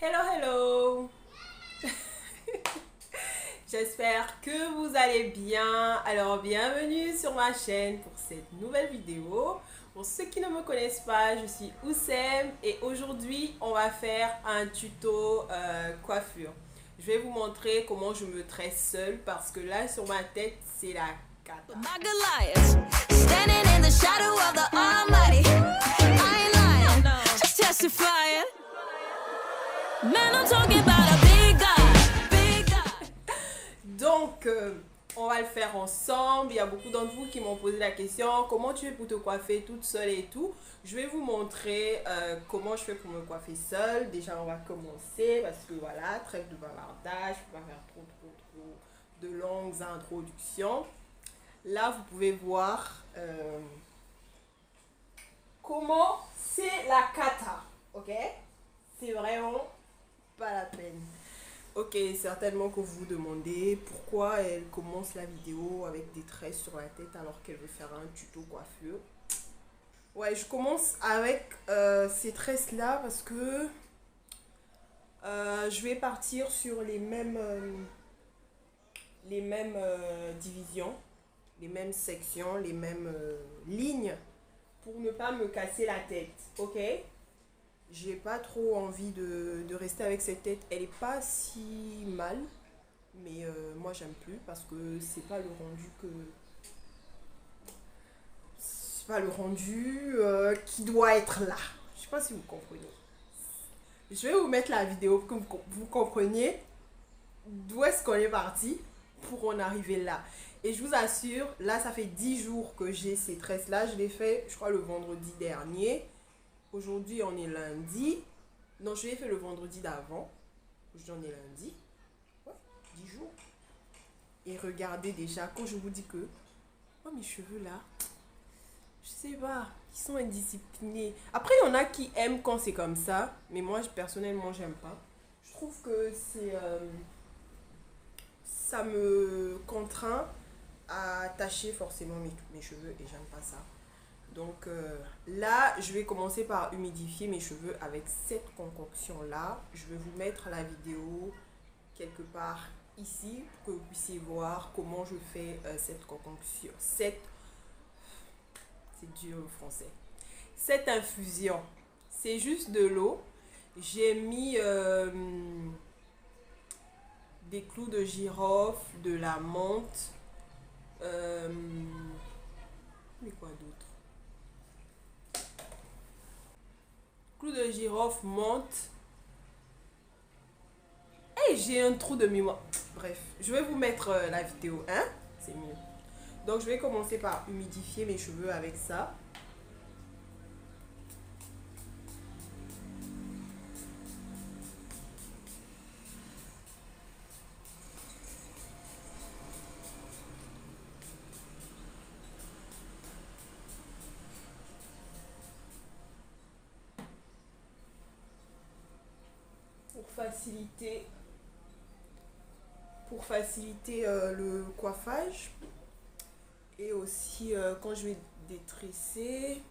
Hello, hello! J'espère que vous allez bien. Alors, bienvenue sur ma chaîne pour cette nouvelle vidéo. Pour ceux qui ne me connaissent pas, je suis Oussem et aujourd'hui, on va faire un tuto coiffure. Je vais vous montrer comment je me tresse seule parce que là, sur ma tête, c'est la cata. My Goliath, standing in the shadow of the Almighty. I ain't lying, just testifying. Man, I'm talking about a big God, big God. Donc, on va le faire ensemble. Il y a beaucoup d'entre vous qui m'ont posé la question, comment tu fais pour te coiffer toute seule et tout. Je vais vous montrer comment je fais pour me coiffer seule. Déjà, on va commencer parce que voilà, trêve de bavardage, je ne peux pas faire trop de longues introductions. Là, vous pouvez voir comment c'est la cata, ok? C'est vraiment pas la peine. Ok, certainement que vous vous demandez pourquoi elle commence la vidéo avec des tresses sur la tête alors qu'elle veut faire un tuto coiffure. Ouais, je commence avec ces tresses-là parce que je vais partir sur les mêmes divisions, les mêmes sections, les mêmes lignes pour ne pas me casser la tête, ok? J'ai pas trop envie de rester avec cette tête. Elle est pas si mal, mais moi j'aime plus parce que c'est pas le rendu que. C'est pas le rendu qui doit être là. Je sais pas si vous comprenez. Je vais vous mettre la vidéo pour que vous compreniez d'où est-ce qu'on est parti pour en arriver là. Et je vous assure, là ça fait 10 jours que j'ai ces tresses là. Je l'ai fait, je crois, le vendredi dernier. Aujourd'hui, on est lundi. Non, je l'ai fait le vendredi d'avant. Aujourd'hui, on est lundi. Ouais, 10 jours. Et regardez déjà, quand je vous dis que oh, mes cheveux là, je sais pas, ils sont indisciplinés. Après, il y en a qui aiment quand c'est comme ça. Mais moi, personnellement, j'aime pas. Je trouve que ça me contraint à tacher forcément mes cheveux et j'aime pas ça. Donc là, je vais commencer par humidifier mes cheveux avec cette concoction-là. Je vais vous mettre la vidéo quelque part ici pour que vous puissiez voir comment je fais cette concoction. C'est dur le français. Cette infusion, c'est juste de l'eau. J'ai mis des clous de girofle, de la menthe. Mais quoi d'autre? Clou de girofle, menthe. Et j'ai un trou de mémoire. Bref, je vais vous mettre la vidéo, hein? C'est mieux. Donc, je vais commencer par humidifier mes cheveux avec ça. Pour faciliter le coiffage et aussi quand je vais détresser.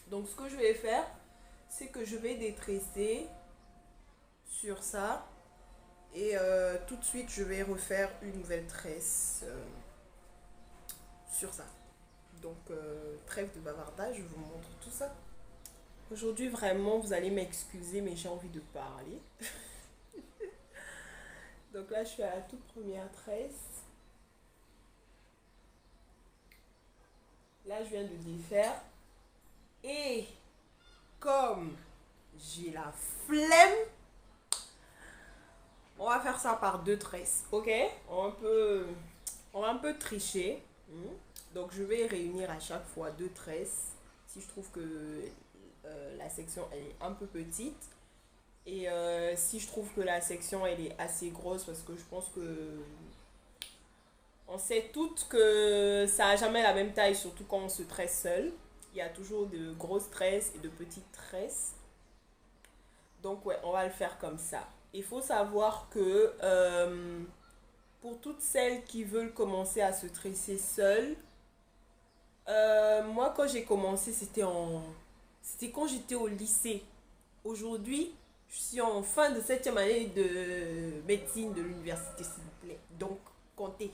Donc ce que je vais faire, c'est que je vais détresser sur ça et tout de suite je vais refaire une nouvelle tresse sur ça. Donc trêve de bavardage, je vous montre tout ça. Aujourd'hui vraiment vous allez m'excuser mais j'ai envie de parler. Donc là, je suis à la toute première tresse. Là, je viens de défaire. Et comme j'ai la flemme, on va faire ça par deux tresses, ok? On va un peu tricher. Donc, je vais réunir à chaque fois deux tresses. Si je trouve que la section elle est un peu petite. Et si je trouve que la section elle est assez grosse, parce que je pense que on sait toutes que ça n'a jamais la même taille, surtout quand on se tresse seul. Il y a toujours de grosses tresses et de petites tresses. Donc ouais, on va le faire comme ça. Il faut savoir que pour toutes celles qui veulent commencer à se tresser seules, moi quand j'ai commencé c'était quand j'étais au lycée. Aujourd'hui, Je suis en fin de 7e année de médecine de l'université, s'il vous plaît. Donc, comptez.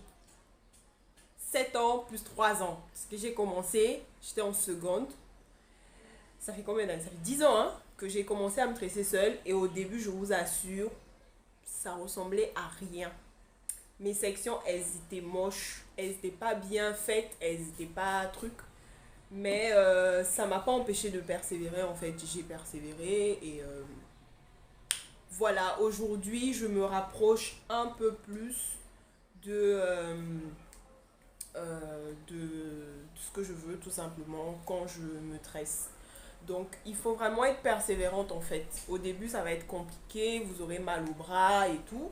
7 ans plus 3 ans. Parce que j'ai commencé, j'étais en seconde. Ça fait combien d'années? Ça fait 10 ans hein, que j'ai commencé à me tresser seule. Et au début, je vous assure, ça ressemblait à rien. Mes sections, elles étaient moches. Elles n'étaient pas bien faites. Elles n'étaient pas truc. Mais ça m'a pas empêché de persévérer. En fait, j'ai persévéré. Et voilà, aujourd'hui, je me rapproche un peu plus de ce que je veux, tout simplement, quand je me tresse. Donc, il faut vraiment être persévérante en fait. Au début, ça va être compliqué, vous aurez mal au bras et tout.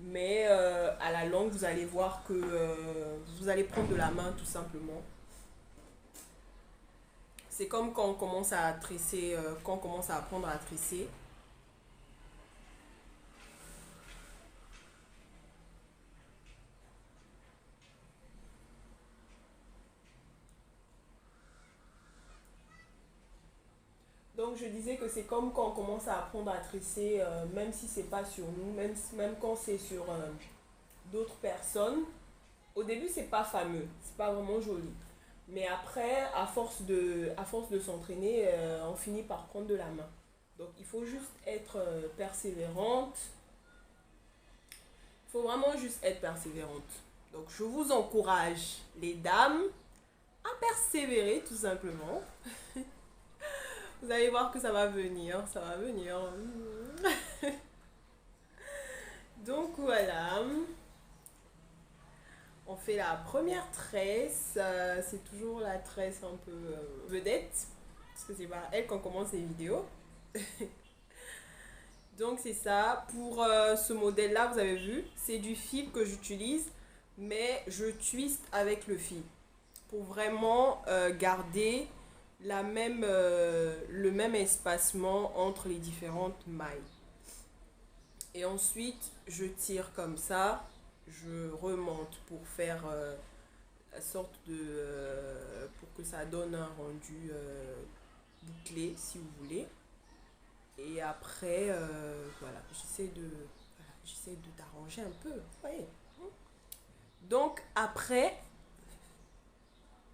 Mais à la longue, vous allez voir que vous allez prendre de la main tout simplement. C'est comme quand on commence à tresser, quand on commence à apprendre à tresser. Donc je disais que c'est comme quand on commence à apprendre à tresser, même si c'est pas sur nous, même quand c'est sur d'autres personnes. Au début c'est pas fameux, c'est pas vraiment joli. Mais après, à force de s'entraîner, on finit par prendre de la main. Donc il faut juste être persévérante. Il faut vraiment juste être persévérante. Donc je vous encourage, les dames, à persévérer tout simplement. Vous allez voir que ça va venir, ça va venir. Donc voilà. On fait la première tresse. C'est toujours la tresse un peu vedette. Parce que c'est par elle qu'on commence les vidéos. Donc c'est ça. Pour ce modèle-là, vous avez vu, c'est du fil que j'utilise. Mais je twiste avec le fil. Pour vraiment garder le même espacement entre les différentes mailles. Et ensuite, je tire comme ça, je remonte pour faire la sorte de... pour que ça donne un rendu bouclé, si vous voulez. Et après, voilà, j'essaie de t'arranger un peu, vous voyez. Donc, après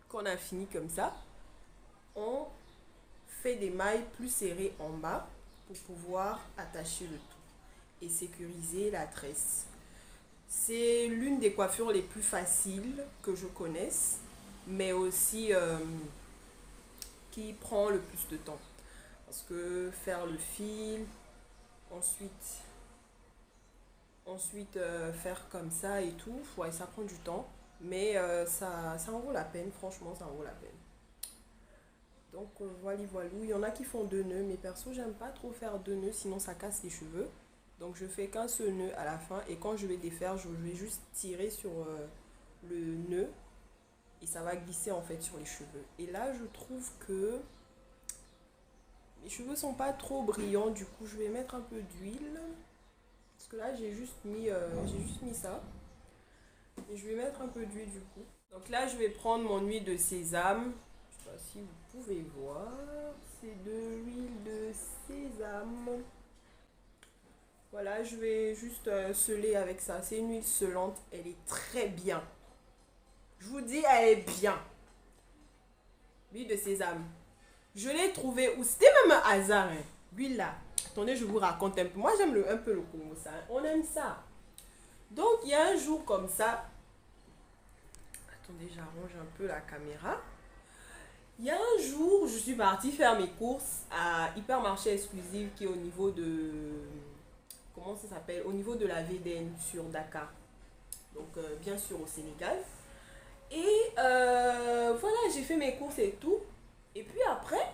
qu'on a fini comme ça, on fait des mailles plus serrées en bas pour pouvoir attacher le tout et sécuriser la tresse. C'est l'une des coiffures les plus faciles que je connaisse, mais aussi qui prend le plus de temps. Parce que faire le fil, ensuite faire comme ça et tout, ouais, ça prend du temps, mais ça en vaut la peine, franchement, ça en vaut la peine. Donc voilà, il y en a qui font 2 nœuds, mais perso j'aime pas trop faire 2 nœuds, sinon ça casse les cheveux. Donc je fais qu'un seul nœud à la fin, et quand je vais défaire, je vais juste tirer sur le nœud, et ça va glisser en fait sur les cheveux. Et là je trouve que mes cheveux sont pas trop brillants, du coup je vais mettre un peu d'huile, parce que là j'ai juste mis ça, et je vais mettre un peu d'huile du coup. Donc là je vais prendre mon huile de sésame. Si vous pouvez voir, c'est de l'huile de sésame. Voilà, je vais juste seler avec ça. C'est une huile selante, elle est très bien. Je vous dis, elle est bien. L'huile de sésame. Je l'ai trouvée où c'était même un hasard. Hein. L'huile là. Attendez, je vous raconte un peu. Moi, j'aime un peu le Congo, ça. On aime ça. Donc, il y a un jour comme ça. Attendez, j'arrange un peu la caméra. Il y a un jour, je suis partie faire mes courses à Hypermarché Exclusive qui est au niveau de... Comment ça s'appelle? Au niveau de la VDN sur Dakar. Donc, bien sûr, au Sénégal. Et voilà, j'ai fait mes courses et tout. Et puis après,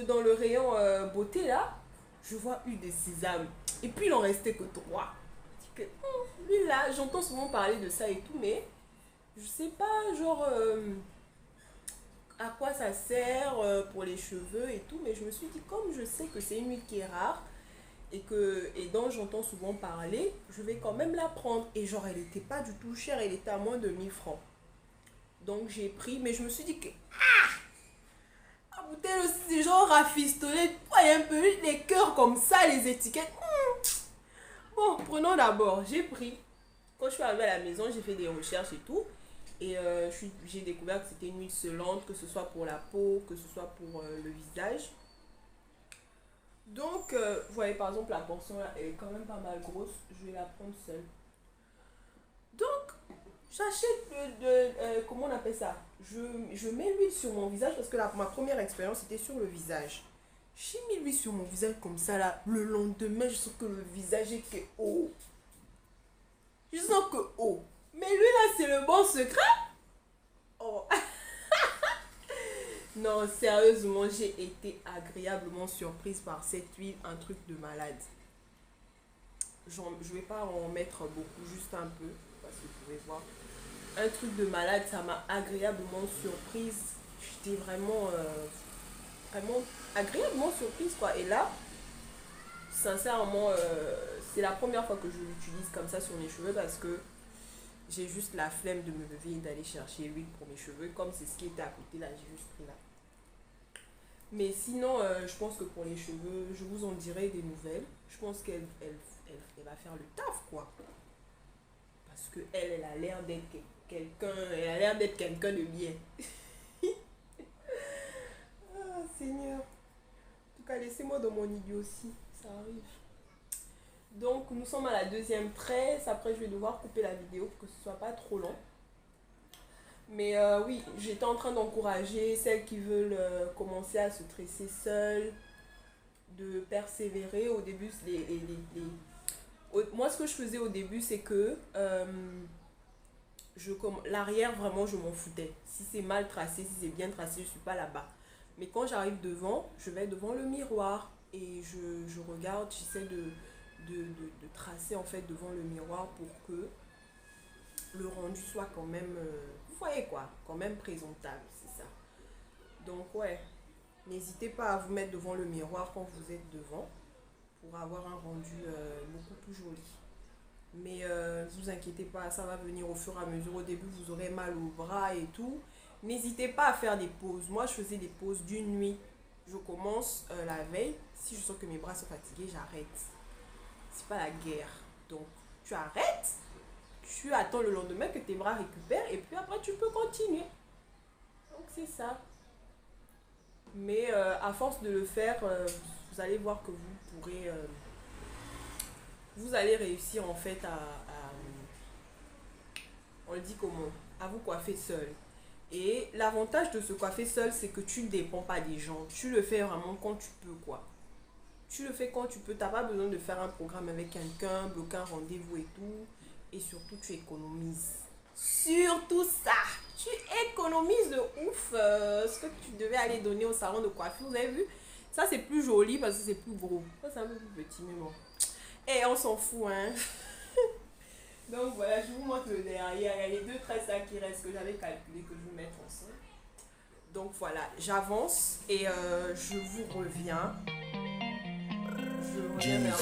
dans le rayon beauté là, je vois huile de sésame. Et puis, il en restait que 3. Je dis que, lui là, j'entends souvent parler de ça et tout, mais je sais pas, genre... à quoi ça sert pour les cheveux et tout, mais je me suis dit, comme je sais que c'est une huile qui est rare et dont j'entends souvent parler, je vais quand même la prendre. Et genre, elle n'était pas du tout chère, elle était à moins de 1000 francs. Donc j'ai pris, mais je me suis dit que bouteille aussi, c'est genre rafistolé. Il y a un peu les cœurs comme ça, les étiquettes. Bon, prenons d'abord. J'ai pris. Quand je suis arrivée à la maison, j'ai fait des recherches et tout. Et j'ai découvert que c'était une huile sellante, que ce soit pour la peau, que ce soit pour le visage. Donc, vous voyez par exemple la portion là, elle est quand même pas mal grosse. Je vais la prendre seule. Donc, j'achète comment on appelle ça? Je mets l'huile sur mon visage parce que ma première expérience c'était sur le visage. J'ai mis l'huile sur mon visage comme ça là. Le lendemain, je sens que le visage est que haut. Je sens que haut. Mais lui là, c'est le bon secret. Oh. Non, sérieusement, j'ai été agréablement surprise par cette huile, un truc de malade. Je vais pas en mettre beaucoup, juste un peu, parce que vous pouvez voir. Un truc de malade, ça m'a agréablement surprise. J'étais vraiment agréablement surprise, quoi. Et là, sincèrement, c'est la première fois que je l'utilise comme ça sur mes cheveux parce que j'ai juste la flemme de me lever et d'aller chercher l'huile pour mes cheveux. Comme c'est ce qui était à côté, là, j'ai juste pris là. Mais sinon, je pense que pour les cheveux, je vous en dirai des nouvelles. Je pense qu'elle va faire le taf, quoi. Parce que elle a l'air d'être quelqu'un de bien. Ah, Seigneur. En tout cas, laissez-moi dans mon idiotie. Ça arrive. Donc, nous sommes à la deuxième tresse. Après, je vais devoir couper la vidéo pour que ce soit pas trop long. Mais oui, j'étais en train d'encourager celles qui veulent commencer à se tresser seules, de persévérer. Au début, moi, ce que je faisais au début, c'est que l'arrière, vraiment, je m'en foutais. Si c'est mal tracé, si c'est bien tracé, je ne suis pas là-bas. Mais quand j'arrive devant, je vais devant le miroir et je regarde, j'essaie de tracer en fait devant le miroir pour que le rendu soit quand même, vous voyez quoi, quand même présentable, c'est ça. Donc ouais, n'hésitez pas à vous mettre devant le miroir quand vous êtes devant pour avoir un rendu beaucoup plus joli. Mais ne vous inquiétez pas, ça va venir au fur et à mesure. Au début, vous aurez mal au bras et tout. N'hésitez pas à faire des pauses. Moi, je faisais des pauses d'une nuit. Je commence la veille. Si je sens que mes bras sont fatigués, j'arrête. C'est pas la guerre. Donc, tu arrêtes. Tu attends le lendemain que tes bras récupèrent. Et puis après, tu peux continuer. Donc, c'est ça. Mais à force de le faire, vous allez voir que vous pourrez... vous allez réussir en fait on le dit comment, à vous coiffer seul. Et l'avantage de se coiffer seul, c'est que tu ne dépends pas des gens. Tu le fais vraiment quand tu peux, quoi. Tu le fais quand tu peux. Tu n'as pas besoin de faire un programme avec quelqu'un, bloquer un rendez-vous et tout. Et surtout, tu économises. Surtout ça. Tu économises de ouf ce que tu devais aller donner au salon de coiffure. Vous avez vu? Ça, c'est plus joli parce que c'est plus gros. Ça, c'est un peu plus petit, mais bon. Et on s'en fout, hein. Donc voilà, je vous montre le derrière. Il y a les deux tresses là qui restent que j'avais calculé que je vais mettre ensemble. Donc voilà, j'avance et je vous reviens. Je reviens vers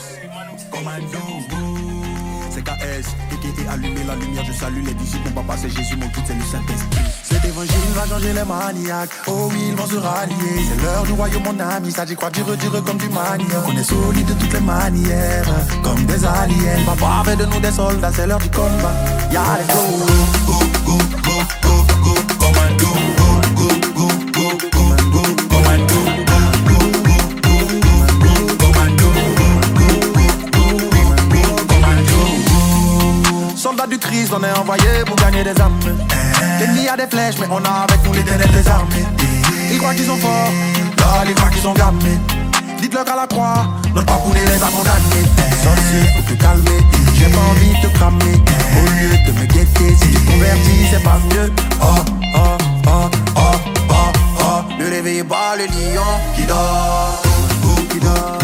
vous. C'est KS, et allumer la lumière, je salue les disciples, mon papa c'est Jésus, mon guide c'est le Saint-Esprit. Cet évangile va changer les maniaques, oh oui ils vont se rallier. C'est l'heure du royaume mon ami, ça j'y crois dire comme du manière. On est solide de toutes les manières, comme des aliens. Papa fait de nous des soldats, c'est l'heure du combat. Y'a les flows, go, go, go, go, go, commando, go, go, go, go, commando, commando. Soldats du Christ, on est envoyé pour gagner des âmes. L'ennemi a des flèches, mais on a avec nous l'éternel des armées. Ils croient qu'ils sont forts, là ils croient qu'ils sont gamés. Dites-leur qu'à la croix, notre papounet les a condamnés. Sorcier, faut te calmer, j'ai pas envie de te cramer. Au lieu de me guetter, si tu convertis, c'est pas mieux. Oh, oh, oh, oh, oh, oh. Ne réveillez pas le lion qui dort, qui dort.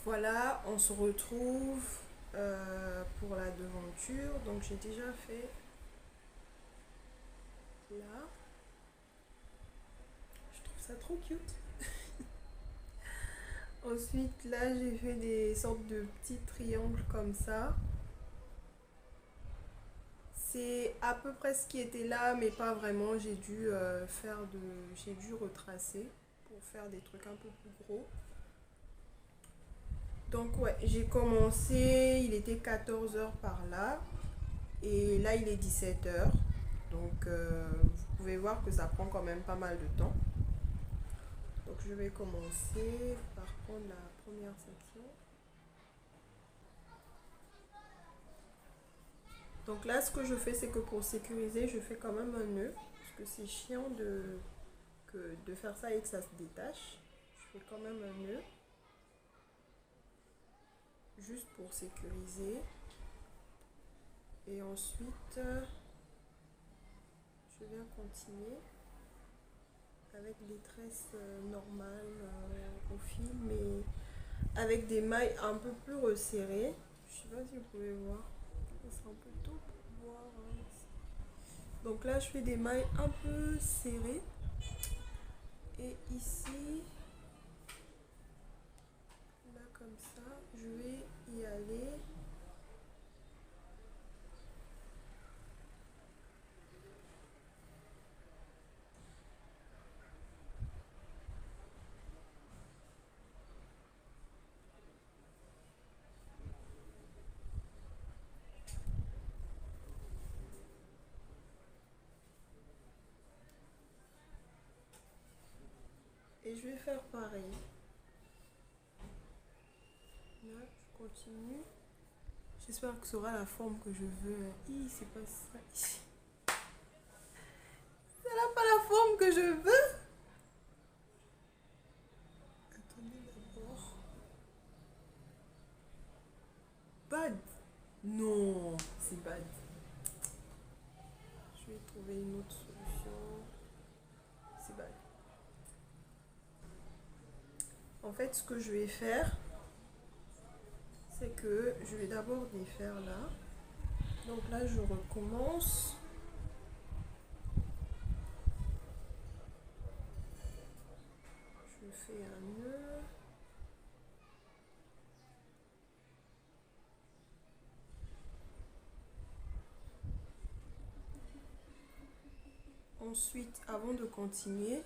Voilà, on se retrouve pour la devanture. Donc j'ai déjà fait là. ça trop cute. Ensuite, là, j'ai fait des sortes de petits triangles comme ça. C'est à peu près ce qui était là, mais pas vraiment. J'ai dû j'ai dû retracer pour faire des trucs un peu plus gros. Donc ouais, j'ai commencé, il était 14h par là. Et là, il est 17h. Donc, vous pouvez voir que ça prend quand même pas mal de temps. Donc, je vais commencer par prendre la première section. Donc là, ce que je fais, c'est que pour sécuriser, je fais quand même un nœud. Parce que c'est chiant de faire ça et que ça se détache. Je fais quand même un nœud. Juste pour sécuriser. Et ensuite, je viens continuer avec des tresses normales au fil, mais avec des mailles un peu plus resserrées. Je sais pas si vous pouvez voir. C'est un peu tôt pour voir. Donc là, je fais des mailles un peu serrées. Et ici, là comme ça, je vais y aller. Et je vais faire pareil. Là, je continue. J'espère que ça aura la forme que je veux. C'est pas ça ici. Ça n'a pas la forme que je veux. Attendez d'abord. Bad. Non, c'est bad. Je vais trouver une autre solution. C'est bad. En fait, ce que je vais faire, c'est que je vais d'abord défaire là. Donc là, je recommence. Je fais un nœud. Ensuite, avant de continuer,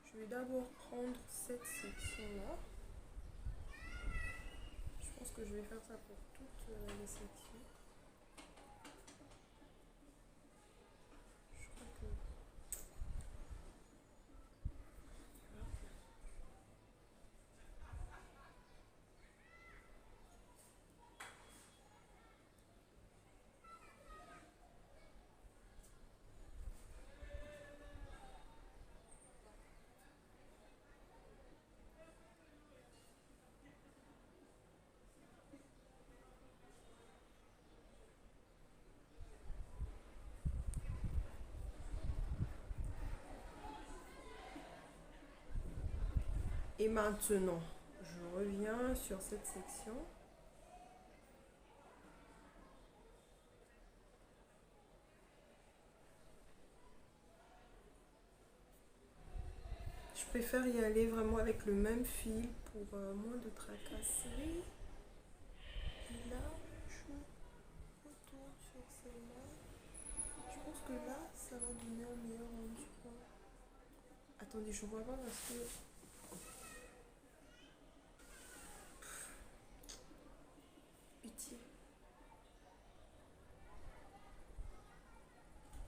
je vais d'abord prendre cette section-là. Je pense que je vais faire ça pour toutes les sections. Je crois que... Et maintenant, je reviens sur cette section. Je préfère y aller vraiment avec le même fil pour moins de tracasseries. Et là, je retourne sur celle-là. Je pense que là, ça va donner un meilleur rendu. Attendez, je vois pas parce que... Pitié.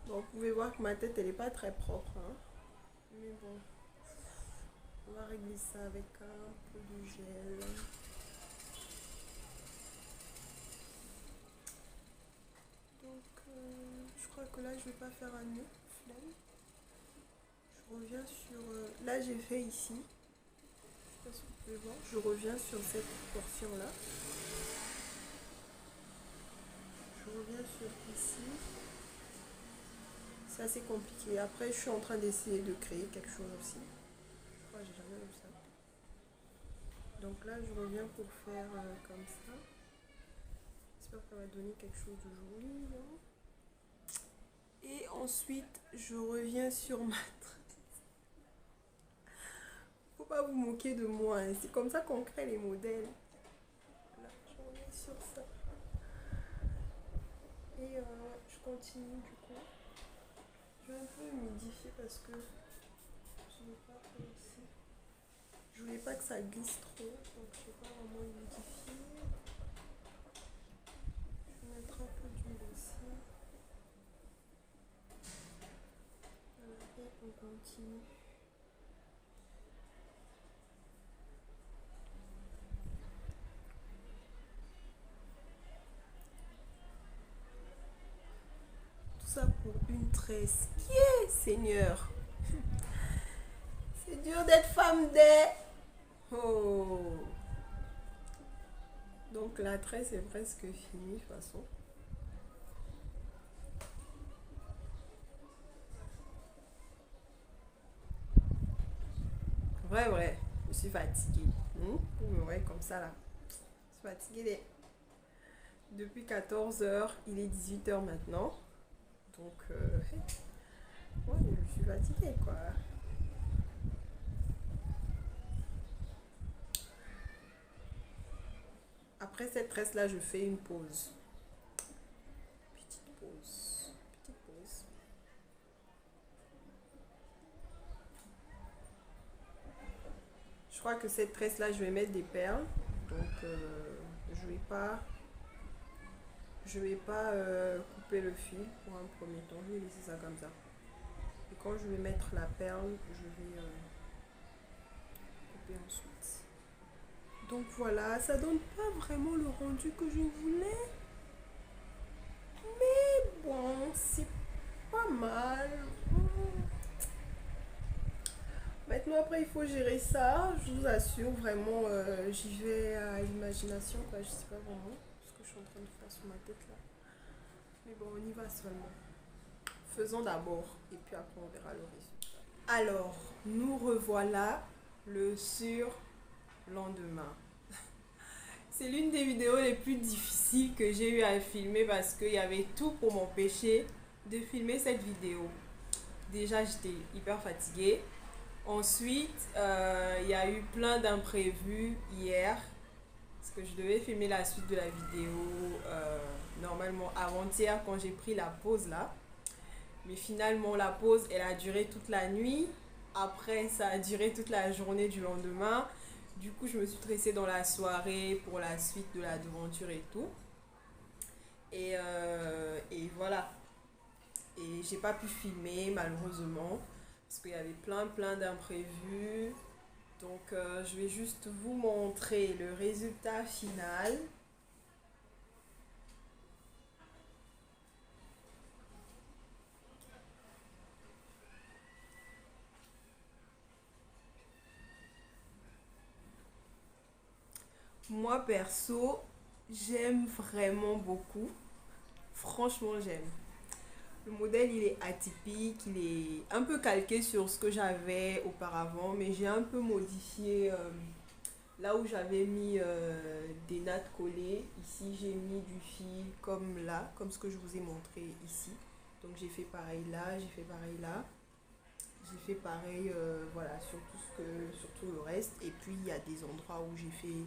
Bon, vous pouvez voir que ma tête, elle est pas très propre. Hein. Mais bon. On va régler ça avec un peu de gel. Donc, je crois que là, je vais pas faire un nœud. Flemme. Je reviens sur... là, j'ai fait ici. Je sais pas si vous pouvez voir. Je reviens sur cette portion-là. Je reviens sur ici. C'est assez compliqué. Après, je suis en train d'essayer de créer quelque chose aussi. J'ai jamais vu ça. Donc là, je reviens pour faire comme ça. J'espère que ça va donner quelque chose de joli. Hein. Et ensuite, je reviens sur ma tresse. Faut pas vous moquer de moi, hein. C'est comme ça qu'on crée les modèles. Là, je remets sur ça. Et je continue du coup. Je vais un peu humidifier parce que je n'ai pas aussi. Je voulais pas que ça glisse trop, donc je vais pas vraiment humidifier. Je vais mettre un peu d'huile aussi. Voilà, et on continue. Tout ça pour une tresse. Yeah, Seigneur. C'est dur d'être femme d'être. Oh. Donc la tresse est presque finie de toute façon. Vrai, je suis fatiguée. Vous me voyez comme ça là. Je suis fatiguée depuis 14 h. Il est 18 h maintenant. Donc, ouais, je suis fatiguée quoi. Après cette tresse là, je fais une pause. Petite pause. Petite pause. Je crois que cette tresse là, je vais mettre des perles. Donc, je vais pas couper le fil pour un premier temps. Je vais laisser ça comme ça. Et quand je vais mettre la perle, je vais couper ensuite. Donc voilà, ça donne pas vraiment le rendu que je voulais. Mais bon, c'est pas mal. Maintenant, après, il faut gérer ça. Je vous assure, vraiment, j'y vais à l'imagination. Je sais pas vraiment ce que je suis en train de faire sur ma tête là. Mais bon, on y va seulement. Faisons d'abord et puis après, on verra le résultat. Alors, nous revoilà le surlendemain. C'est l'une des vidéos les plus difficiles que j'ai eu à filmer parce qu'il y avait tout pour m'empêcher de filmer cette vidéo. Déjà, j'étais hyper fatiguée. Ensuite, il y a eu plein d'imprévus hier. Parce que je devais filmer la suite de la vidéo normalement avant-hier quand j'ai pris la pause là. Mais finalement, la pause, elle a duré toute la nuit. Après, ça a duré toute la journée du lendemain. Du coup, je me suis stressée dans la soirée pour la suite de la devanture et tout. Et voilà. Et j'ai pas pu filmer malheureusement. Parce qu'il y avait plein d'imprévus. Donc, je vais juste vous montrer le résultat final. Moi, perso, j'aime vraiment beaucoup. Franchement, j'aime. Le modèle, il est atypique, il est un peu calqué sur ce que j'avais auparavant, mais j'ai un peu modifié là où j'avais mis des nattes collées. Ici, j'ai mis du fil comme là, comme ce que je vous ai montré ici. Donc, j'ai fait pareil là, j'ai fait pareil là. J'ai fait pareil, voilà, sur tout le reste. Et puis, il y a des endroits où j'ai fait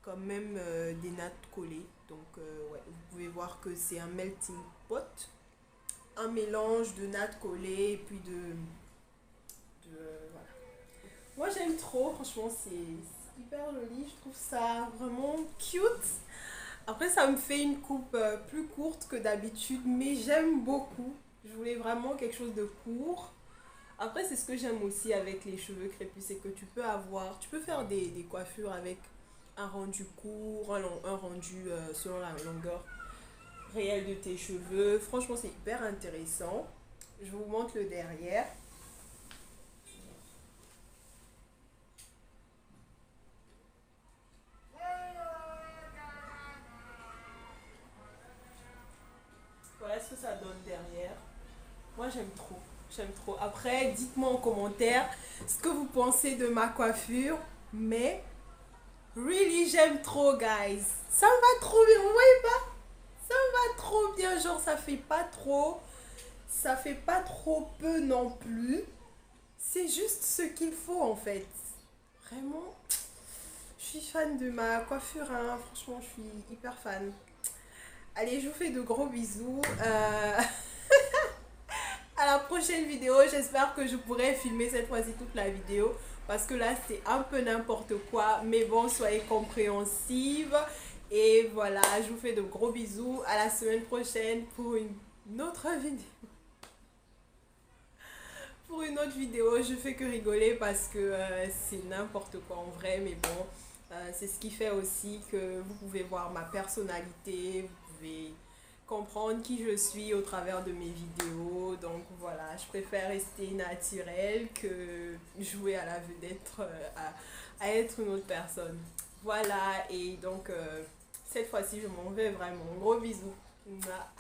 quand même des nattes collées. Donc, ouais, vous pouvez voir que c'est un melting pot. Un mélange de nattes collées et puis voilà. Moi j'aime trop, franchement c'est hyper joli, je trouve ça vraiment cute. Après ça me fait une coupe plus courte que d'habitude, mais j'aime beaucoup. Je voulais vraiment quelque chose de court. Après c'est ce que j'aime aussi avec les cheveux crépus, c'est que tu peux faire des coiffures avec un rendu court, un rendu selon la longueur réel de tes cheveux. Franchement c'est hyper intéressant. Je vous montre le derrière. Voilà ce que ça donne derrière. Moi j'aime trop. Après dites-moi en commentaire ce que vous pensez de ma coiffure. Mais really j'aime trop guys. Ça me va trop bien, vous voyez pas? Ça me va trop bien, genre ça fait pas trop peu non plus. C'est juste ce qu'il faut en fait. vraiment, je suis fan de ma coiffure, hein. Franchement, je suis hyper fan. Allez, je vous fais de gros bisous. À la prochaine vidéo, j'espère que je pourrai filmer cette fois-ci toute la vidéo parce que là c'est un peu n'importe quoi, mais bon, soyez compréhensive et voilà, je vous fais de gros bisous. À la semaine prochaine pour une autre vidéo. Pour une autre vidéo, je fais que rigoler parce que c'est n'importe quoi en vrai, mais bon, c'est ce qui fait aussi que vous pouvez voir ma personnalité, vous pouvez comprendre qui je suis au travers de mes vidéos. Donc voilà, je préfère rester naturelle que jouer à la vedette, à être une autre personne. Voilà, et donc cette fois-ci je m'en vais vraiment. Gros bisous. Mouah.